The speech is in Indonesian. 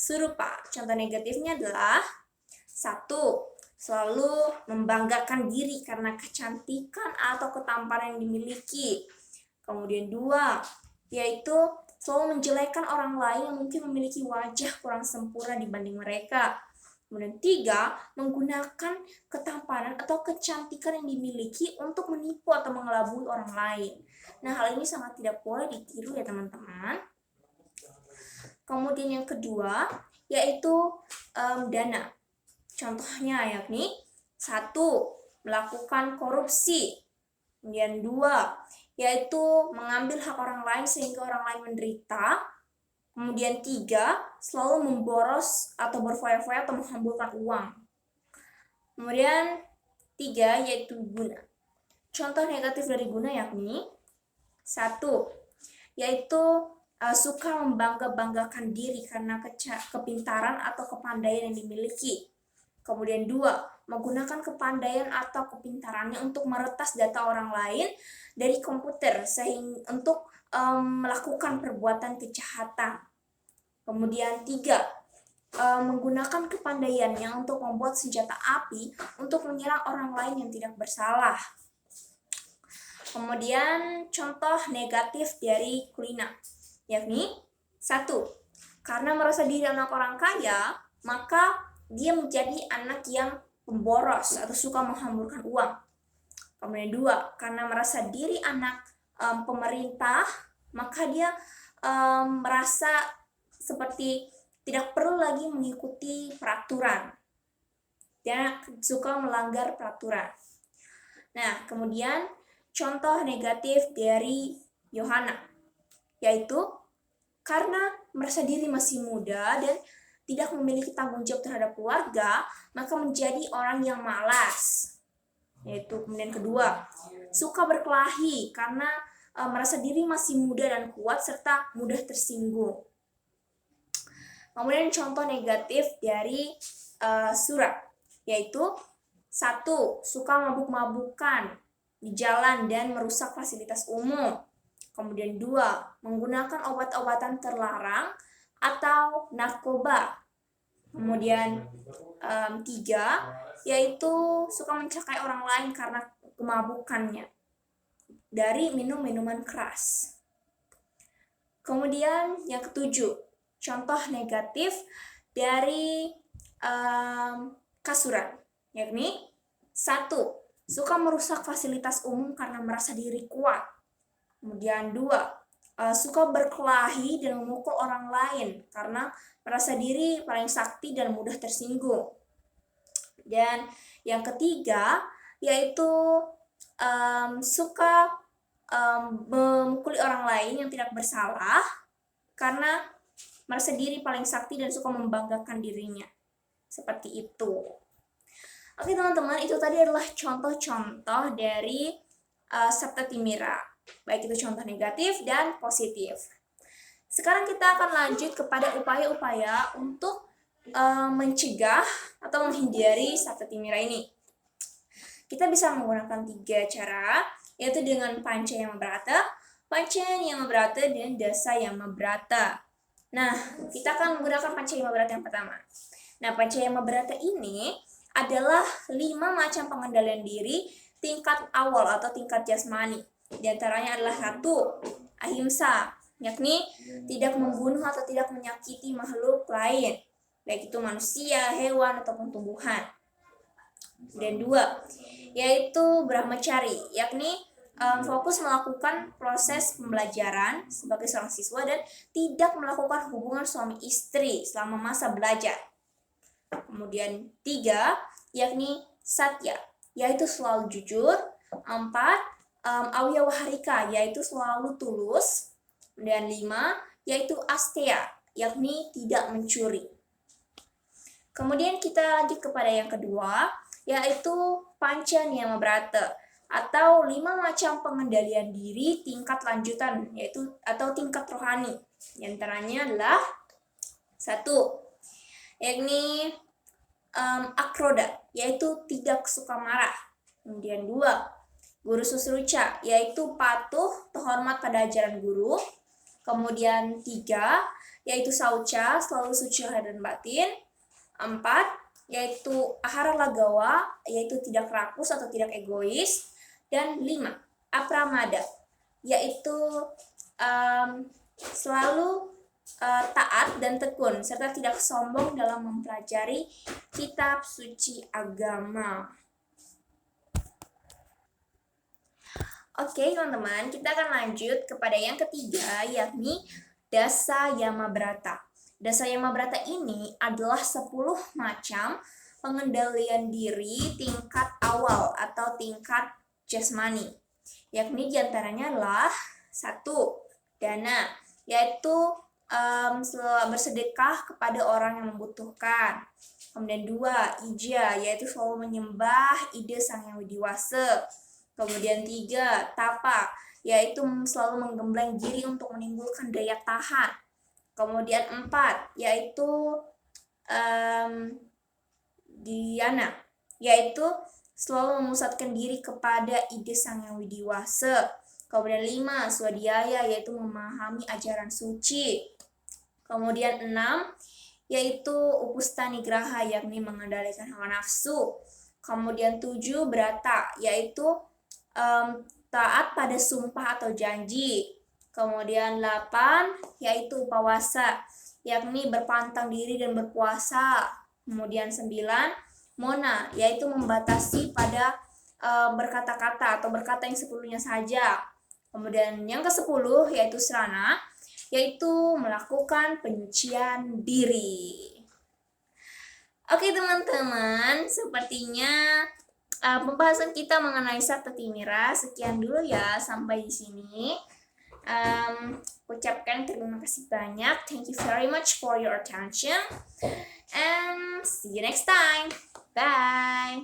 serupa. Contoh negatifnya adalah 1. Selalu membanggakan diri karena kecantikan atau ketampanan yang dimiliki. Kemudian 2, yaitu selalu menjelekkan orang lain yang mungkin memiliki wajah kurang sempurna dibanding mereka. Kemudian 3, menggunakan ketampanan atau kecantikan yang dimiliki untuk menipu atau mengelabui orang lain. Nah, hal ini sangat tidak boleh ditiru ya teman-teman. Kemudian yang kedua, yaitu dana. Contohnya yakni 1, melakukan korupsi. Kemudian 2, yaitu mengambil hak orang lain sehingga orang lain menderita. Kemudian 3, selalu memboros atau berfoya-foya atau menghamburkan uang. Kemudian 3, yaitu guna. Contoh negatif dari guna yakni 1, yaitu suka membangga-banggakan diri karena kepintaran atau kepandaian yang dimiliki. Kemudian 2, menggunakan kepandaian atau kepintarannya untuk meretas data orang lain dari komputer sehingga untuk melakukan perbuatan kejahatan. Kemudian 3, menggunakan kepandaiannya untuk membuat senjata api untuk menyerang orang lain yang tidak bersalah. Kemudian contoh negatif dari kulina, yakni 1, karena merasa diri anak orang kaya, maka dia menjadi anak yang pemboros atau suka menghamburkan uang. Kemudian 2, karena merasa diri anak pemerintah, maka dia merasa seperti tidak perlu lagi mengikuti peraturan. Dia suka melanggar peraturan. Nah, kemudian contoh negatif dari Yohana, yaitu karena merasa diri masih muda dan tidak memiliki tanggung jawab terhadap keluarga, maka menjadi orang yang malas. Yaitu kemudian kedua, suka berkelahi karena merasa diri masih muda dan kuat serta mudah tersinggung. Kemudian contoh negatif dari Sura, yaitu 1, suka mabuk-mabukan di jalan dan merusak fasilitas umum. Kemudian 2, menggunakan obat-obatan terlarang atau narkoba. Kemudian 3, yaitu suka mencelakai orang lain karena kemabukannya dari minum minuman keras. Kemudian yang ketujuh, contoh negatif dari Kasuran, yakni 1, suka merusak fasilitas umum karena merasa diri kuat. Kemudian 2, suka berkelahi dan memukul orang lain karena merasa diri paling sakti dan mudah tersinggung. Dan yang ketiga, yaitu suka memukuli orang lain yang tidak bersalah karena merasa diri paling sakti dan suka membanggakan dirinya. Seperti itu. Oke teman-teman, itu tadi adalah contoh-contoh dari Sabta Timira. Baik itu contoh negatif dan positif. Sekarang kita akan lanjut kepada upaya-upaya untuk mencegah atau menghindari Sabta Timira ini. Kita bisa menggunakan 3 cara, yaitu dengan Panca Yama Brata, Panca Yama Brata, dan Dasa Yama Brata. Nah, kita akan menggunakan Panca Yama Brata yang pertama. Nah, Panca Yama Brata ini adalah 5 macam pengendalian diri tingkat awal atau tingkat jasmani. Di antaranya adalah 1, ahimsa, yakni tidak membunuh atau tidak menyakiti makhluk lain, baik itu manusia, hewan, ataupun tumbuhan. Dan 2, yaitu brahmacari, yakni fokus melakukan proses pembelajaran sebagai seorang siswa dan tidak melakukan hubungan suami istri selama masa belajar. Kemudian 3, yakni satya, yaitu selalu jujur. 4, awyawaharika, yaitu selalu tulus. Dan 5, yaitu asteya, yakni tidak mencuri. Kemudian kita lanjut kepada yang kedua, yaitu Panca Niyama Brata atau 5 macam pengendalian diri tingkat lanjutan, yaitu atau tingkat rohani. Di antaranya adalah 1, yakni akroda, yaitu tidak suka marah. Kemudian 2, guru susruca, yaitu patuh terhormat pada ajaran guru. Kemudian 3, yaitu sauca, selalu suci lahir dan batin. 4, yaitu ahara lagawa, yaitu tidak rakus atau tidak egois. Dan 5, apramada, yaitu selalu taat dan tekun, serta tidak sombong dalam mempelajari kitab suci agama. Oke teman-teman, kita akan lanjut kepada yang ketiga, yakni Dasa Yamabrata. Dasa Yamabrata ini adalah 10 macam pengendalian diri tingkat awal atau tingkat jasmani. Yakni diantaranya adalah 1, dana, yaitu bersedekah kepada orang yang membutuhkan. Kemudian 2, ija, yaitu selalu menyembah ide Sang Yang Widiwasa. Kemudian 3, tapa, yaitu selalu menggembleng diri untuk menimbulkan daya tahan. Kemudian 4, yaitu dhyana, yaitu selalu memusatkan diri kepada ide Sang Yang Widiwasa. Kemudian 5, swadhyaya, yaitu memahami ajaran suci. Kemudian 6, yaitu upustanigraha, yakni mengendalikan hawa nafsu. Kemudian 7, brata, yaitu taat pada sumpah atau janji. Kemudian 8, yaitu upawasa, yakni berpantang diri dan berpuasa. Kemudian 9, mona, yaitu membatasi pada berkata-kata atau berkata yang seperlunya saja. Kemudian yang ke-10, yaitu srana, yaitu melakukan penyucian diri. Oke teman-teman, sepertinya pembahasan kita mengenai Sabta Timira sekian dulu ya, sampai di sini. Ucapkan terima kasih banyak. Thank you very much for your attention and see you next time. Bye.